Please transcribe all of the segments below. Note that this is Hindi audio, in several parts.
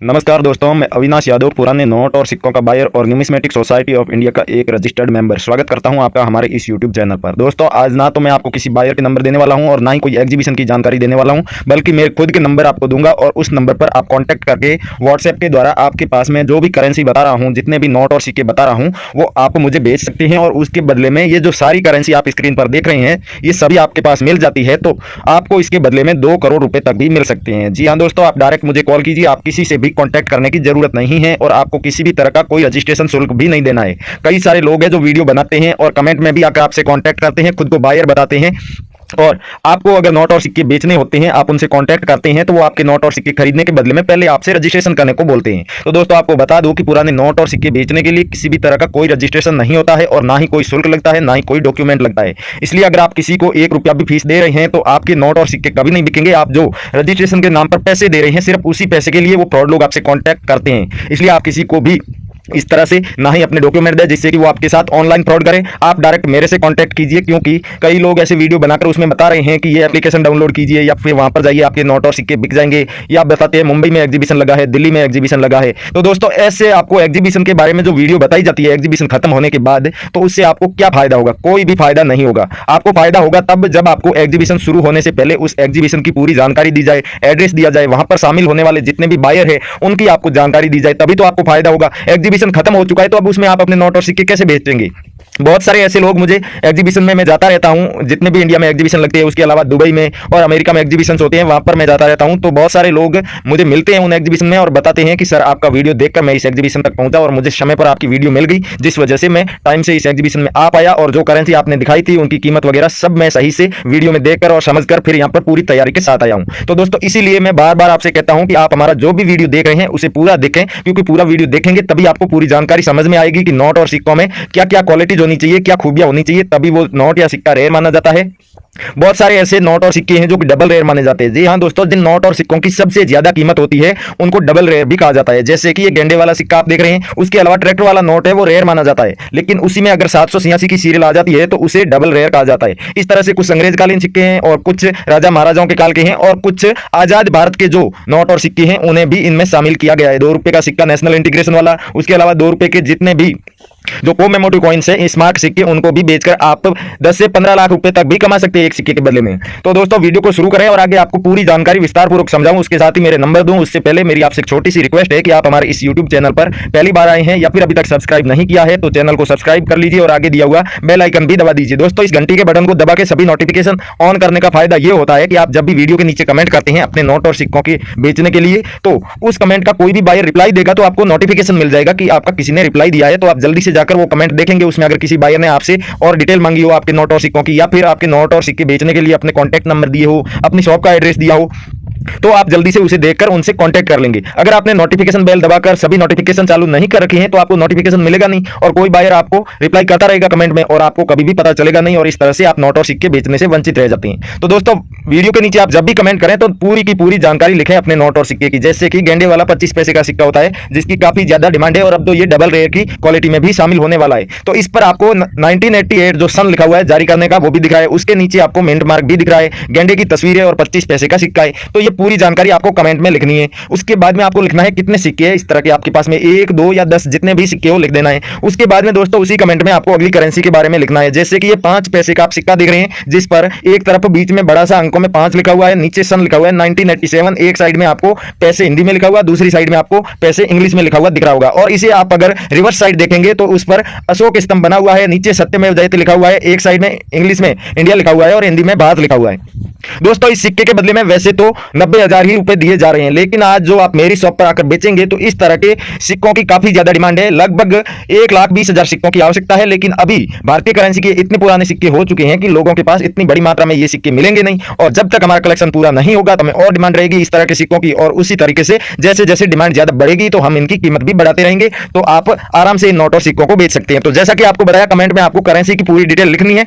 नमस्कार दोस्तों, मैं अविनाश यादव, पुराने नोट और सिक्कों का बायर और न्यूमिस्मेटिक सोसाइटी ऑफ इंडिया का एक रजिस्टर्ड मेंबर। स्वागत करता हूं आपका हमारे इस यूट्यूब चैनल पर। दोस्तों, आज ना तो मैं आपको किसी बायर के नंबर देने वाला हूं और ना ही कोई एग्जीबिशन की जानकारी देने वाला हूं, बल्कि मेरे खुद के नंबर आपको दूंगा और उस नंबर पर आप कॉन्टैक्ट करके व्हाट्सएप के द्वारा आपके पास में जो भी करेंसी बता रहा हूँ, जितने भी नोट और सिक्के बता रहा हूँ, वो आप मुझे भेज सकते हैं और उसके बदले में ये जो सारी करेंसी आप स्क्रीन पर देख रहे हैं, ये सभी आपके पास मिल जाती है। तो आपको इसके बदले में 2 करोड़ रुपए तक भी मिल सकते हैं। जी हाँ दोस्तों, आप डायरेक्ट मुझे कॉल कीजिए, आप किसी से भी कॉन्टैक्ट करने की जरूरत नहीं है और आपको किसी भी तरह का कोई रजिस्ट्रेशन शुल्क भी नहीं देना है। कई सारे लोग हैं जो वीडियो बनाते हैं और कमेंट में भी आकर आपसे कांटेक्ट करते हैं, खुद को बायर बताते हैं और आपको अगर नोट और सिक्के बेचने होते हैं, आप उनसे कांटेक्ट करते हैं तो वो आपके नोट और सिक्के खरीदने के बदले में पहले आपसे रजिस्ट्रेशन करने को बोलते हैं। तो दोस्तों, आपको बता दूं कि पुराने नोट और सिक्के बेचने के लिए किसी भी तरह का कोई रजिस्ट्रेशन नहीं होता है और ना ही कोई शुल्क लगता है, ना ही कोई डॉक्यूमेंट लगता है। इसलिए अगर आप किसी को 1 रुपया भी फीस दे रहे हैं तो आपके नोट और सिक्के कभी नहीं बिकेंगे। आप जो रजिस्ट्रेशन के नाम पर पैसे दे रहे हैं, सिर्फ उसी पैसे के लिए वो फ्रॉड लोग आपसे कॉन्टैक्ट करते हैं। इसलिए आप किसी को भी इस तरह से ना ही अपने डॉक्यूमेंट दे जिससे कि वो आपके साथ ऑनलाइन फ्रॉड करे। आप डायरेक्ट मेरे से कांटेक्ट कीजिए, क्योंकि कई लोग ऐसे वीडियो बनाकर उसमें बता रहे हैं कि ये एप्लीकेशन डाउनलोड कीजिए या फिर वहां पर जाइए, आपके नोट और सिक्के बिक जाएंगे, या आप बताते हैं मुंबई में एग्जीबिशन लगा है, दिल्ली में एग्जीबिशन लगा है। तो दोस्तों, ऐसे आपको एग्जीबिशन के बारे में जो वीडियो बताई जाती है एग्जीबिशन खत्म होने के बाद, तो उससे आपको क्या फायदा होगा? कोई भी फायदा नहीं होगा। आपको फायदा होगा तब जब आपको एग्जीबिशन शुरू होने से पहले उस एग्जीबिशन की पूरी जानकारी दी जाए, एड्रेस दिया जाए, वहां पर शामिल होने वाले जितने भी बायर है उनकी आपको जानकारी दी जाए, तभी तो आपको फायदा होगा। एग्जीबिशन खत्म हो चुका है तो अब उसमें आप अपने नोट और सिक्के कैसे बेचेंगे? बहुत सारे ऐसे लोग मुझे एग्जीबिशन में मैं जाता रहता हूं, जितने भी इंडिया में एग्जीबिशन लगते हैं, उसके अलावा दुबई में और अमेरिका में एग्जीबिशन होते हैं, वहां पर मैं जाता रहता हूं। तो बहुत सारे लोग मुझे मिलते हैं उन एग्जीबिशन में और बताते हैं कि सर, आपका वीडियो देखकर मैं इस एग्जीबिशन तक पहुंचा और मुझे समय पर आपकी वीडियो मिल गई, जिस वजह से मैं टाइम से इस एग्जीबिशन में आ पाया और जो करेंसी आपने दिखाई थी उनकी कीमत वगैरह सब मैं सही से वीडियो में देखकर और समझकर फिर यहाँ पर पूरी तैयारी के साथ आया हूं। तो दोस्तों, इसीलिए मैं बार बार आपसे कहता हूं कि आप हमारा जो भी वीडियो देख रहे हैं उसे पूरा देखें, क्योंकि पूरा वीडियो देखेंगे तभी आपको पूरी जानकारी समझ में आएगी कि नोट और सिक्कों में क्या क्या क्वालिटीज होनी चाहिए, क्या खूबियां होनी चाहिए, तभी वो नोट या सिक्का रेयर माना जाता है। बहुत सारे ऐसे नोट और सिक्के हैं जो कि डबल रेयर माने जाते हैं। जी हाँ दोस्तों, जिन नोट और सिक्कों की सबसे ज्यादा कीमत होती है उनको डबल रेयर भी कहा जाता है। जैसे कि ये गेंडे वाला सिक्का आप देख रहे हैं, उसके अलावा ट्रैक्टर वाला नोट है वो रेयर माना जाता है, लेकिन उसी में अगर 786 की सीरियल आ जाती है तो उसे डबल रेयर कहा जाता है। इस तरह से कुछ अंग्रेजकालीन सिक्के हैं और कुछ राजा महाराजाओं के काल के हैं और कुछ आजाद भारत के जो नोट और सिक्के हैं उन्हें भी इनमें शामिल किया गया है। 2 रुपए का सिक्का नेशनल इंटीग्रेशन वाला, उसके अलावा 2 रुपए के जितने भी जो कोमेमोटिव कॉइन्स है, स्मार्ट सिक्के, उनको भी बेचकर आप 10 से 15 लाख रुपए तक भी कमा सकते हैं एक सिक्के के बदले में। तो दोस्तों, वीडियो को शुरू करें और आगे आपको पूरी जानकारी विस्तार पूर्वक समझाऊं, उसके साथ ही मेरे नंबर दूं। उससे पहले मेरी आपसे एक छोटी सी रिक्वेस्ट है कि आप हमारे इस यूट्यूब चैनल पर पहली बार आए हैं या फिर अभी तक सब्सक्राइब नहीं किया है तो चैनल को सब्सक्राइब कर लीजिए और आगे दिया हुआ बेल आइकन भी दबा दीजिए। दोस्तों, इस घंटी के बटन को दबा के सभी नोटिफिकेशन ऑन करने का फायदा यह होता है कि आप जब भी वीडियो के नीचे कमेंट करते हैं अपने नोट और सिक्कों के बेचने के लिए, तो उस कमेंट का कोई भी बायर रिप्लाई देगा तो आपको नोटिफिकेशन मिल जाएगा कि आपका किसी ने रिप्लाई दिया है। तो आप जल्दी से जाकर वो कमेंट देखेंगे, उसमें अगर किसी बायर ने आपसे और डिटेल मांगी हो आपके नोट और सिक्कों की, या फिर आपके नोट और सिक्के बेचने के लिए अपने कॉन्टैक्ट नंबर दिए हो, अपनी शॉप का एड्रेस दिया हो, तो आप जल्दी से उसे देखकर उनसे कांटेक्ट कर लेंगे। अगर आपने नोटिफिकेशन बेल दबाकर सभी नोटिफिकेशन चालू नहीं कर रखे हैं तो आपको नोटिफिकेशन मिलेगा नहीं और कोई बायर आपको रिप्लाई करता रहेगा कमेंट में और आपको कभी भी पता चलेगा नहीं और इस तरह से आप नोट और सिक्के बेचने से वंचित रह जाते हैं। तो दोस्तों, वीडियो के नीचे आप जब भी कमेंट करें तो पूरी की पूरी जानकारी लिखें अपने नोट और सिक्के की। जैसे कि गेंडे वाला 25 पैसे का सिक्का होता है जिसकी काफी ज्यादा डिमांड है और अब तो ये डबल रेयर की क्वालिटी में भी शामिल होने वाला है। तो इस पर आपको 1988 जो सन लिखा हुआ है जारी करने का, वो भी दिख रहा है, उसके नीचे आपको मिंट मार्क भी दिख रहा है, गेंडे की तस्वीर है और 25 पैसे का सिक्का है। तो ये पूरी जानकारी आपको कमेंट में लिखनी है। उसके बाद में आपको लिखना है कितने सिक्के हैं इस तरह के आपके पास में, 1, 2 या 10 जितने भी सिक्के हो लिख देना है। उसके बाद में दोस्तों उसी कमेंट में आपको अगली करेंसी के बारे में लिखना है। जैसे कि ये 5 पैसे का आप सिक्का देख रहे हैं जिस पर एक तरफ बीच में बड़ा सा अंकों में 5 लिखा हुआ है, नीचे सन लिखा हुआ है 1987, एक साइड में आपको पैसे हिंदी में लिखा हुआ, दूसरी साइड में आपको पैसे इंग्लिश में लिखा हुआ दिख रहा होगा। और इसे आप अगर रिवर्स साइड देखेंगे तो उस पर अशोक स्तंभ बना हुआ है, नीचे सत्यमेव जयते लिखा हुआ है, एक साइड में इंग्लिश में इंडिया लिखा हुआ है और हिंदी में भारत लिखा हुआ है। दोस्तों, इस सिक्के के बदले में वैसे तो 90,000 ही रुपए दिए जा रहे हैं, लेकिन आज जो आप मेरी शॉप पर आकर बेचेंगे तो इस तरह के सिक्कों की काफी ज्यादा डिमांड है। लगभग 1,20,000 सिक्कों की आवश्यकता है, लेकिन अभी भारतीय करेंसी के इतने पुराने सिक्के हो चुके हैं कि लोगों के पास इतनी बड़ी मात्रा में ये सिक्के मिलेंगे नहीं और जब तक हमारा कलेक्शन पूरा नहीं होगा तो हमें और डिमांड रहेगी इस तरह के सिक्कों की। और उसी तरीके से जैसे जैसे डिमांड ज्यादा बढ़ेगी तो हम इनकी कीमत भी बढ़ाते रहेंगे, तो आप आराम से इन नोट और सिक्कों को बेच सकते हैं। तो जैसा कि आपको बताया, कमेंट में आपको करेंसी की पूरी डिटेल लिखनी है,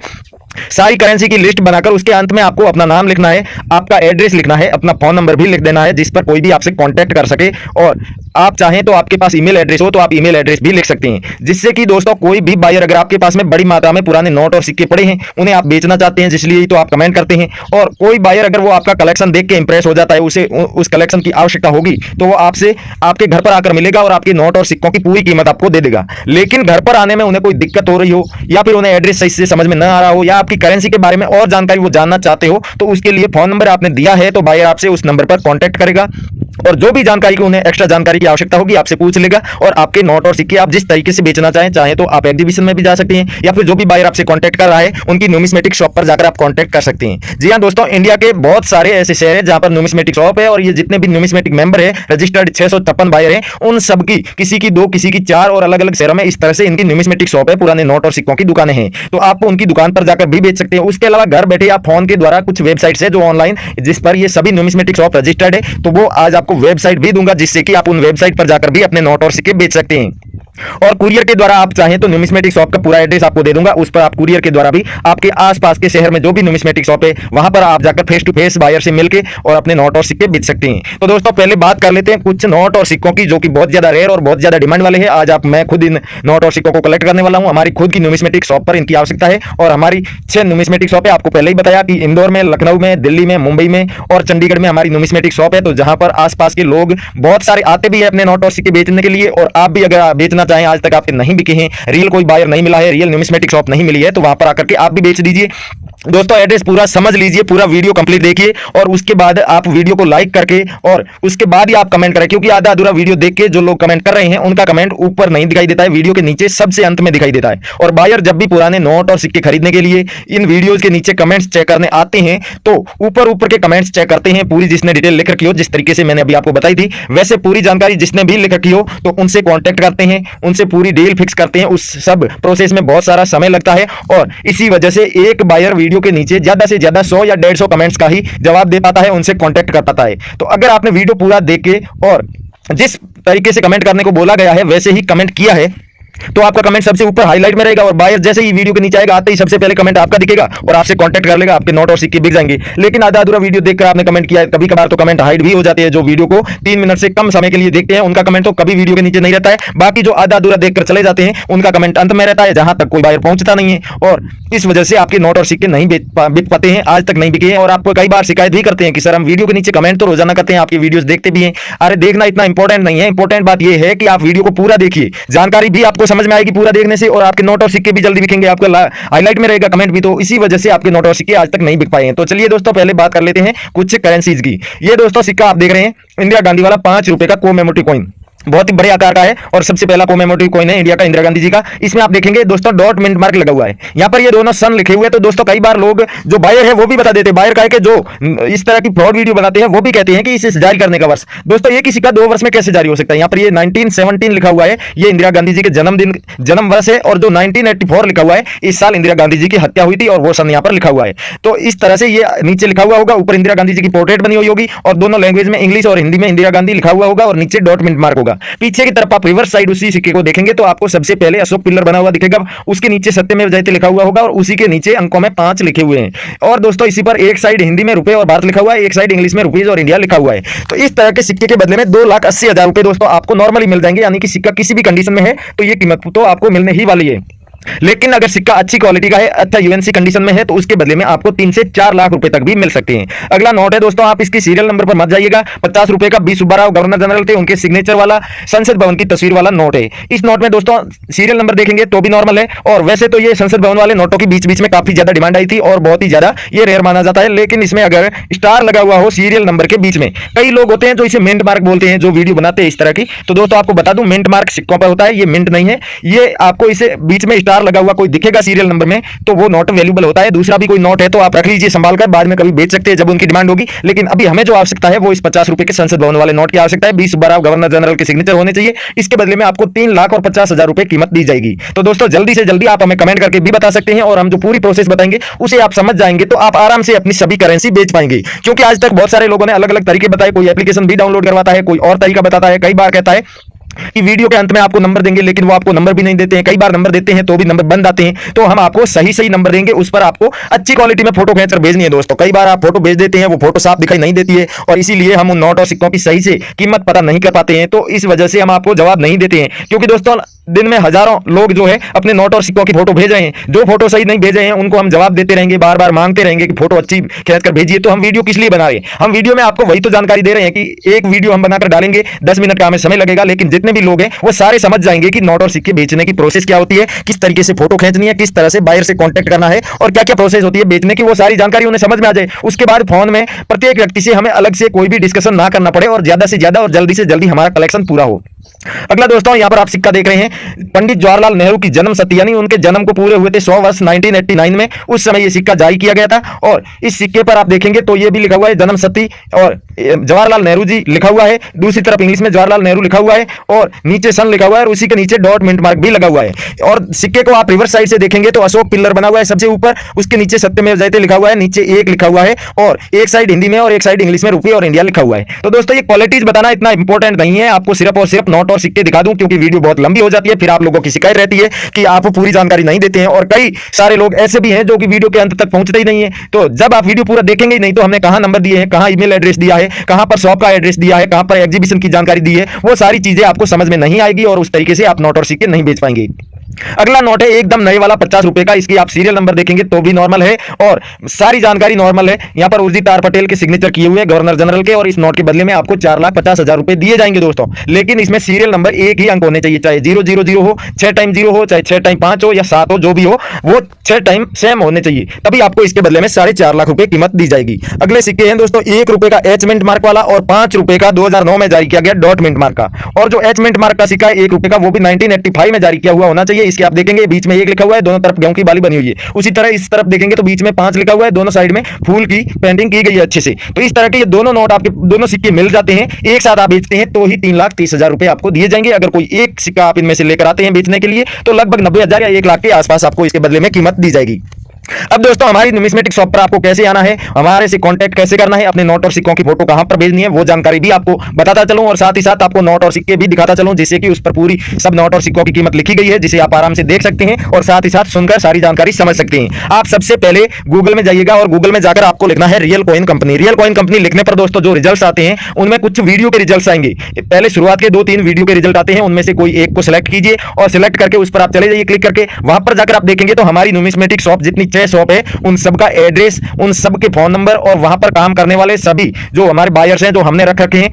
सारी करेंसी की लिस्ट बनाकर उसके अंत में आपको अपना नाम लिखना है, आपका एड्रेस लिखना है, अपना फोन नंबर भी लिख देना है जिस पर कोई भी आपसे कांटेक्ट कर सके और आप चाहें तो आपके पास ईमेल एड्रेस हो तो आप ईमेल एड्रेस भी लिख सकते हैं, जिससे कि दोस्तों कोई भी बायर अगर आपके पास में बड़ी मात्रा में पुराने नोट और सिक्के पड़े हैं, उन्हें आप बेचना चाहते हैं, इसलिए तो आप कमेंट करते हैं। और कोई बायर अगर वो आपका कलेक्शन देख के इंप्रेस हो जाता है, उसे उस कलेक्शन की आवश्यकता होगी, तो वो आपसे आपके घर पर आकर मिलेगा और आपके नोट और सिक्कों की पूरी कीमत आपको दे देगा। लेकिन घर पर आने में उन्हें कोई दिक्कत हो रही हो, या फिर उन्हें एड्रेस सही से समझ में न आ रहा हो, या आपकी करेंसी के बारे में और जानकारी वो जानना चाहते हो, तो उसके लिए फोन नंबर आपने दिया है, तो बायर आपसे उस नंबर पर कांटेक्ट करेगा और जो भी जानकारी की उन्हें एक्स्ट्रा जानकारी की आवश्यकता होगी आपसे पूछ लेगा। और आपके नोट और सिक्के आप जिस तरीके से बेचना चाहें तो आप एग्जीबिशन में भी जा सकते हैं, या फिर जो भी बायर आपसे कांटेक्ट कर रहा है उनकी न्यूमिस्मेटिक शॉप पर जाकर आप कांटेक्ट कर सकते हैं। जी हां दोस्तों, इंडिया के बहुत सारे ऐसे शहर हैं जहां पर न्यूमिस्मेटिक शॉप है, और ये जितने भी न्यूमिस्मेटिक मेंबर है, रजिस्टर्ड 656 बायर हैं, उन सबकी किसी की 2 किसी की 4 और अलग अलग शहरों में इस तरह से इनकी न्यूमिस्मेटिक शॉप है, पुराने नोट और सिक्कों की दुकानें हैं। तो आप उनकी दुकान पर जाकर भी बेच सकते हैं। उसके अलावा घर बैठे आप फोन के द्वारा कुछ वेबसाइट है जो ऑनलाइन, जिस पर ये सभी न्यूमिस्मेटिक शॉप रजिस्टर्ड है, तो वो आज आपको वेबसाइट भी दूंगा, जिससे कि आप उन वेबसाइट पर जाकर भी अपने नोट और सिक्के बेच सकते हैं। और कुरियर के द्वारा आप चाहें तो न्यूमिस्मेटिक शॉप का पूरा एड्रेस आपको दे दूंगा, उस पर आप कुरियर के द्वारा भी आपके आसपास के शहर में जो भी न्यूमिस्मेटिक शॉप है वहां पर आप जाकर फेस टू फेस बायर से मिलकर और अपने नोट और सिक्के बेच सकते हैं। तो दोस्तों पहले बात कर लेते हैं कुछ नोट और सिक्कों की, जो कि बहुत ज्यादा रेयर और बहुत ज्यादा डिमांड वाले हैं। आज मैं खुद इन नोट और सिक्कों को कलेक्ट करने वाला हूं। हमारी खुद की न्यूमिस्मेटिक शॉप पर इनकी आवश्यकता है, और हमारी 6 न्यूमिस्मेटिक शॉप है। आपको पहले ही बताया कि इंदौर में, लखनऊ में, दिल्ली में, मुंबई में और चंडीगढ़ में हमारी न्यूमिस्मेटिक शॉप है, तो जहां पर आसपास के लोग बहुत सारे आते भी है अपने नोट और सिक्के बेचने के लिए। और आप भी अगर बेचना चाहें, आज तक आपके नहीं बिके हैं, रियल कोई बायर नहीं मिला है, रियल न्यूमिस्मेटिक शॉप नहीं मिली है, तो वहां पर आकर के आप भी बेच दीजिए। दोस्तों एड्रेस पूरा समझ लीजिए, पूरा वीडियो कंप्लीट देखिए, और उसके बाद आप वीडियो को लाइक करके और उसके बाद ही आप कमेंट करें, क्योंकि आधा अधूरा वीडियो देख के जो लोग कमेंट कर रहे हैं उनका कमेंट ऊपर नहीं दिखाई देता है, वीडियो के नीचे सबसे अंत में दिखाई देता है। और बायर जब भी पुराने नोट और सिक्के खरीदने के लिए इन वीडियोज के नीचे कमेंट्स चेक करने आते हैं, तो ऊपर ऊपर के कमेंट्स चेक करते हैं, पूरी जिसने डिटेल लिख रखी हो, जिस तरीके से मैंने अभी आपको बताई थी, वैसे पूरी जानकारी जिसने भी लिख रखी हो, तो उनसे कॉन्टेक्ट करते हैं, उनसे पूरी डील फिक्स करते हैं। उस सब प्रोसेस में बहुत सारा समय लगता है, और इसी वजह से एक बायर वीडियो के नीचे ज्यादा से ज्यादा 100 या 150 कमेंट्स का ही जवाब दे पाता है, उनसे कांटेक्ट कर पाता है। तो अगर आपने वीडियो पूरा देख के और जिस तरीके से कमेंट करने को बोला गया है वैसे ही कमेंट किया है, तो आपका कमेंट सबसे ऊपर हाईलाइट में रहेगा, और बायर जैसे ही वीडियो के नीचे आएगा, आते ही सबसे पहले कमेंट आपका दिखेगा और आपसे कांटेक्ट कर लेगा, आपके नोट और सिक्के बिक जाएंगे। लेकिन आधा अधूरा वीडियो देखकर आपने कमेंट किया है, कभी कभार तो कमेंट हाइड भी हो जाते हैं। जो वीडियो को 3 मिनट से कम समय के लिए देखते हैं उनका कमेंट तो कभी वीडियो के नीचे नहीं रहता है, बाकी जो आधा अधूरा देखकर चले जाते हैं उनका कमेंट अंत में रहता है, जहां तक कोई बायर पहुंचता नहीं है, और इस वजह से आपके नोट और सिक्के नहीं बिक पाते हैं, आज तक नहीं बिके हैं। और आपको कई बार शिकायत भी करते हैं कि सर हम वीडियो के नीचे कमेंट तो रोजाना करते हैं, आपकी वीडियोस देखते भी हैं। अरे देखना इतना इंपॉर्टेंट नहीं है, इंपॉर्टेंट बात यह है कि आप वीडियो को पूरा देखिए, जानकारी भी आपको समझ में आएगी पूरा देखने से, और आपके नोट और सिक्के भी जल्दी बिकेंगे, आपका हाईलाइट में रहेगा कमेंट भी। तो इसी वजह से आपके नोट और सिक्के आज तक नहीं बिक पाए हैं। तो चलिए दोस्तों पहले बात कर लेते हैं कुछ करेंसीज की। ये दोस्तों सिक्का आप देख रहे हैं, इंदिरा गांधी वाला 5 रुपए का कोमेमोरेटिव कॉइन, बहुत ही बड़े आकार का है, और सबसे पहला कोमेमोरेटिव कॉइन है इंडिया का, इंदिरा गांधी जी का। इसमें आप देखेंगे दोस्तों डॉट मिंट मार्क लगा हुआ है, यहाँ पर ये दोनों सन लिखे हुए हैं। तो दोस्तों कई बार लोग जो बायर है वो भी बता देते हैं, बायर का है कि जो इस तरह की फ्रॉड वीडियो बनाते हैं वो भी कहते हैं कि इसे जारी करने का वर्ष। दोस्तों ये किसी का 2 वर्ष में कैसे जारी हो सकता है? यहाँ पर ये 1917 लिखा हुआ है, ये इंदिरा गांधी जी के जन्म वर्ष है, और जो 1984 लिखा हुआ है, इस साल इंदिरा गांधी जी की हत्या हुई थी, और वो सन यहाँ पर लिखा हुआ है। तो इस तरह से ये नीचे लिखा हुआ होगा, ऊपर इंदिरा गांधी जी की पोर्ट्रेट बनी हुई होगी, और दोनों लैंग्वेज में, इंग्लिश और हिंदी में इंदिरा गांधी लिखा हुआ होगा, और नीचे डॉट मिंट मार्क होगा। पीछे की तरफ आप रिवर्स साइड उसी सिक्के को देखेंगे तो आपको सबसे पहले अशोक पिल्लर बना हुआ दिखेगा, उसके नीचे सत्यमेव जयते लिखा हुआ होगा, और उसी के नीचे अंकों में 5 लिखे हुए हैं। और दोस्तों इसी पर एक साइड हिंदी में रुपए और भारत लिखा हुआ है, एक साइड इंग्लिश में रुपीज और इंडिया लिखा हुआ है। तो इस तरह के सिक्के के बदले में 2,80,000 रुपए दोस्तों आपको नॉर्मली मिल जाएंगे, यानी कि सिक्का किसी भी कंडीशन में है तो ये कीमत तो आपको मिलने ही वाली है। लेकिन अगर सिक्का अच्छी क्वालिटी का है, अच्छा यूएनसी कंडीशन में है, तो उसके बदले में आपको 3 से 4 लाख रुपए तक भी मिल सकते हैं। अगला नोट है दोस्तों, आप इसकी सीरियल नंबर पर मत जाइएगा, 50 रुपए का बी सुब्बाराव गवर्नर जनरल थे, उनके सिग्नेचर वाला संसद भवन की तस्वीर वाला नोट है। इस नोट में दोस्तों सीरियल नंबर देखेंगे तो भी नॉर्मल है, और वैसे तो ये संसद भवन वाले नोटों की बीच बीच में काफी ज्यादा डिमांड आई थी, और बहुत ही ज्यादा ये रेयर माना जाता है। लेकिन इसमें अगर स्टार लगा हुआ हो सीरियल नंबर के बीच में, कई लोग होते हैं जो इसे मिंट मार्क बोलते हैं, जो वीडियो बनाते हैं इस तरह की। तो दोस्तों आपको बता दूं, मिंट मार्क सिक्कों पर होता है, ये मिंट नहीं है। ये आपको इसे बीच में स्टार लगा हुआ कोई दिखेगा सीरियल नंबर में, तो वो नोट वैल्यूबल होता है। दूसरा भी कोई नोट है तो आप रख लीजिए संभाल कर, बाद में कभी बेच सकते हैं जब उनकी डिमांड होगी। लेकिन अभी हमें जो आवश्यकता है वो इस 50 रुपए के संसद भवन वाले नोट की आवश्यकता है। बी सुब्बाराव गवर्नर जनरल के सिग्नेचर होने चाहिए। इसके बदले में आपको 3,50,000 रुपए कीमत दी जाएगी। तो दोस्तों जल्दी से जल्दी आप हमें कमेंट करके भी बता सकते हैं, और हम जो पूरी प्रोसेस बताएंगे उसे आप समझ जाएंगे तो आप आराम से अपनी सभी करेंसी बेच पाएंगे। क्योंकि आज तक बहुत सारे लोगों ने अलग अलग तरीके बताए, कोई एप्लीकेशन भी डाउनलोड करवाता है, कोई और तरीका बताता है, कई बार कहता है कि वीडियो के अंत में आपको नंबर देंगे, लेकिन वो आपको नंबर भी नहीं देते हैं। कई बार नंबर देते हैं तो भी नंबर बंद आते हैं। तो हम आपको सही सही नंबर देंगे, उस पर आपको अच्छी क्वालिटी में फोटो खींचकर भेजनी है दोस्तों। कई बार आप फोटो भेज देते हैं, वो फोटो साफ दिखाई नहीं देती है और इसीलिए हम उन नोट और सिक्कों की सही से कीमत पता नहीं कर पाते हैं। तो इस वजह से हम आपको जवाब नहीं देते हैं, क्योंकि दोस्तों दिन में हजारों लोग जो है अपने नोट और सिक्कों की फोटो भेज रहे हैं। जो फोटो सही नहीं भेजे हैं उनको हम जवाब देते रहेंगे, बार बार मांगते रहेंगे कि फोटो अच्छी खींच कर भेजिए। तो हम वीडियो किस लिए बना रहे हैं? हम वीडियो में आपको वही तो जानकारी दे रहे हैं कि एक वीडियो हम बनाकर डालेंगे, 10 मिनट का हमें समय लगेगा, लेकिन जितने भी लोग हैं वो सारे समझ जाएंगे कि नोट और सिक्के बेचने की प्रोसेस क्या होती है, किस तरीके से फोटो खींचनी है, किस तरह से बायर से कांटेक्ट करना है और क्या क्या प्रोसेस होती है बेचने की, वो सारी जानकारी उन्हें समझ में आ जाए। उसके बाद फोन में प्रत्येक व्यक्ति से हमें अलग से कोई भी डिस्कशन ना करना पड़े और ज्यादा से ज्यादा और जल्दी से जल्दी हमारा कलेक्शन पूरा हो। अगला दोस्तों, यहां पर आप सिक्का देख रहे हैं, पंडित जवाहरलाल नेहरू की जन्म शती यानी उनके जन्म को पूरे हुए थे 100 वर्ष 1989 में। उस समय यह सिक्का जारी किया गया था और इस सिक्के पर आप देखेंगे तो यह भी लिखा हुआ है जन्म शती और जवाहरलाल नेहरू जी लिखा हुआ है। दूसरी तरफ इंग्लिश में जवाहरलाल नेहरू लिखा हुआ है और नीचे सन लिखा हुआ है और उसी के नीचे डॉट मिनट मार्क भी लगा हुआ है। और सिक्के को आप रिवर्स साइड से देखेंगे तो अशोक पिल्लर बना हुआ है सबसे ऊपर, उसके नीचे सत्यमेव जयते लिखा हुआ है, नीचे एक लिखा हुआ है और एक साइड हिंदी में और एक साइड इंग्लिश में रुपये और इंडिया लिखा हुआ है। तो दोस्तों ये क्वालिटीज बताना इतना इंपॉर्टेंट नहीं है, आपको सिर्फ और सिर्फ नोट और सिक्के दिखा दूं, क्योंकि वीडियो बहुत लंबी हो जाती है, फिर आप लोगों की शिकायत रहती है कि आप पूरी जानकारी नहीं देते हैं। और कई सारे लोग ऐसे भी हैं जो कि वीडियो के अंत तक पहुंचते ही नहीं है। तो जब आप वीडियो पूरा देखेंगे ही नहीं तो हमने कहां नंबर दिए हैं, कहां ईमेल एड्रेस दिया है, कहां पर शॉप का एड्रेस दिया है, कहां पर एग्जीबिशन की जानकारी दी है, वो सारी चीजें आपको समझ में नहीं आएगी और उस तरीके से आप नोट और सिक्के नहीं बेच पाएंगे। अगला नोट है एकदम नए वाला 50 रुपए का। इसकी आप सीरियल नंबर देखेंगे तो भी नॉर्मल है और सारी जानकारी नॉर्मल है। यहां पर उर्जित आर पटेल के सिग्नेचर किए हुए गवर्नर जनरल के, और इस नोट के बदले में आपको 4,50,000 रुपए दिए जाएंगे दोस्तों। लेकिन इसमें सीरियल नंबर एक ही अंक होने चाहिए, चाहे 000 हो, 6 टाइम 0 हो, चाहे 6 टाइम 5 हो या 7 हो, जो भी हो वो 6 टाइम सेम होने चाहिए, तभी आपको इसके बदले में 4.5 लाख रुपए कीमत दी जाएगी। अगले सिक्के हैं दोस्तों 1 रुपए का एच मिंट मार्क वाला और 5 रुपए का 2009 में जारी किया गया डॉट मिंट मार्क का। और जो एच मिंट मार्क का सिक्का है 1 रुपए का, वो भी 1985 में जारी किया हुआ होना चाहिए। इसके आप देखेंगे बीच में 1 लिखा हुआ है, दोनों तरफ गेहूं की बाली बनी हुई है। उसी तरह इस तरफ देखेंगे तो बीच में 5 लिखा हुआ है, दोनों साइड में फूल की पेंटिंग की गई है अच्छे से। तो इस तरह के ये दोनों नोट आपके दोनों सिक्के मिल जाते हैं, एक साथ आप बेचते हैं तो ही 3,30,000 रुपए आपको दिए जाएंगे। अगर कोई एक सिक्का आप इनमें से लेकर आते हैं बेचने के लिए तो लगभग 90,000 या 1 लाख के आसपास आपको इसके बदले में कीमत दी जाएगी। अब दोस्तों हमारी न्यूमिस्मेटिक शॉप पर आपको कैसे आना है, हमारे से कांटेक्ट कैसे करना है, अपने नोट और सिक्कों की फोटो कहां पर भेजनी है, वो जानकारी भी आपको बताता चलूं और साथ ही साथ आपको नोट और सिक्के भी दिखाता चलूं, जिससे कि उस पर पूरी सब नोट और सिक्कों की कीमत लिखी गई है, जिसे आप आराम से देख सकते हैं और साथ ही साथ सुनकर सारी जानकारी समझ सकते हैं। आप सबसे पहले गूगल में जाइएगा और गूगल में जाकर आपको लिखना है real coin company. Real coin company लिखने पर दोस्तों जो रिजल्ट आते हैं उनमें कुछ वीडियो के रिजल्ट आएंगे। पहले शुरुआत के 2-3 वीडियो के रिजल्ट आते हैं, उनमें से कोई एक को सिलेक्ट कीजिए और सिलेक्ट करके उस पर आप चले जाइए क्लिक करके। वहां पर जाकर आप देखेंगे तो हमारी न्यूमिस्मेटिक शॉप जितनी 6 शॉप है उन सबका एड्रेस, उन सब के फोन नंबर और वहां पर काम करने वाले सभी जो हमारे बायर्स हैं जो हमने रख रखे हैं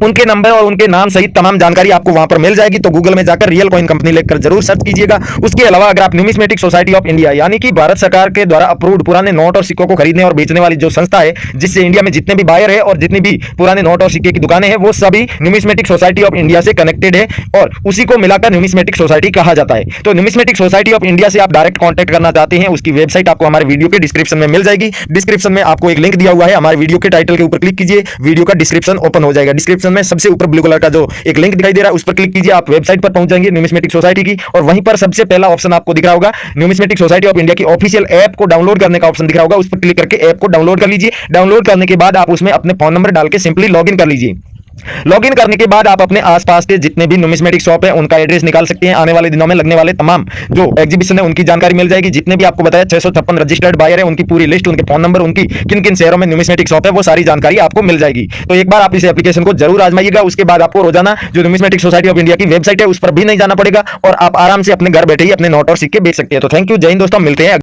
उनके नंबर और उनके नाम सहित तमाम जानकारी आपको वहां पर मिल जाएगी। तो गूगल में जाकर रियल कॉइन कंपनी लिखकर जरूर सर्च कीजिएगा। उसके अलावा अगर आप न्यूमिस्मेटिक सोसाइटी ऑफ इंडिया यानी कि भारत सरकार के द्वारा अप्रूव्ड पुराने नोट और सिक्कों को खरीदने और बेचने वाली जो संस्था है, जिससे इंडिया में जितने भी बायर है और जितनी भी पुराने नोट और सिक्के की दुकानें हैं वो सभी न्यूमिस्मेटिक सोसाइटी ऑफ इंडिया से कनेक्टेड है और उसी को मिलाकर न्यूमिस्मेटिक सोसाइटी कहा जाता है। तो न्यूमिस्मेटिक सोसाइटी ऑफ इंडिया से आप डायरेक्ट कॉन्टैक्ट करना चाहते हैं, उसकी वेबसाइट आपको हमारे वीडियो के डिस्क्रिप्शन में मिल जाएगी। डिस्क्रिप्शन में आपको एक लिंक दिया हुआ है, हमारे वीडियो के टाइटल के ऊपर क्लिक कीजिए, वीडियो का डिस्क्रिप्शन ओपन हो जाएगा। डिस्क्रिप्शन में सबसे ऊपर ब्लू कलर का जो एक लिंक दिखाई दे रहा है उस पर क्लिक कीजिए, आप वेबसाइट पर पहुंच जाएंगे न्यूमिस्मेटिक सोसाइटी की, और वहीं पर सबसे पहला ऑप्शन आपको दिख रहा होगा न्यूमिस्मेटिक सोसाइटी ऑफ इंडिया की ऑफिशियल ऐप को डाउनलोड करने का ऑप्शन दिख रहा होगा, उस पर क्लिक करके ऐप को डाउनलोड कर लीजिए। डाउनलोड करने के बाद आप उसमें अपने फोन नंबर डाल के सिंपली लॉगिन कर लीजिए। लॉगिन करने के बाद आप अपने आसपास के जितने भी न्यूमिस्मेटिक शॉप है उनका एड्रेस निकाल सकते हैं। आने वाले दिनों में लगने वाले तमाम जो एग्जीबिशन है उनकी जानकारी मिल जाएगी। जितने भी आपको बताया 656 रजिस्टर्ड बायर है उनकी पूरी लिस्ट, उनके फोन नंबर, उनकी किन किन शहरों में न्यूमिस्मेटिक शॉप है वो सारी जानकारी आपको मिल जाएगी। तो एक बार आप इस एप्लीकेशन को जरूर आजमाइएगा। उसके बाद आपको रोजाना जो न्यूमिस्मेटिक सोसाइटी ऑफ इंडिया की वेबसाइट है उस पर भी नहीं जाना पड़ेगा और आप आराम से अपने घर बैठे ही अपने नोट और सिक्के बेच सकते हैं। तो थैंक यू, जय हिंद दोस्तों, मिलते हैं।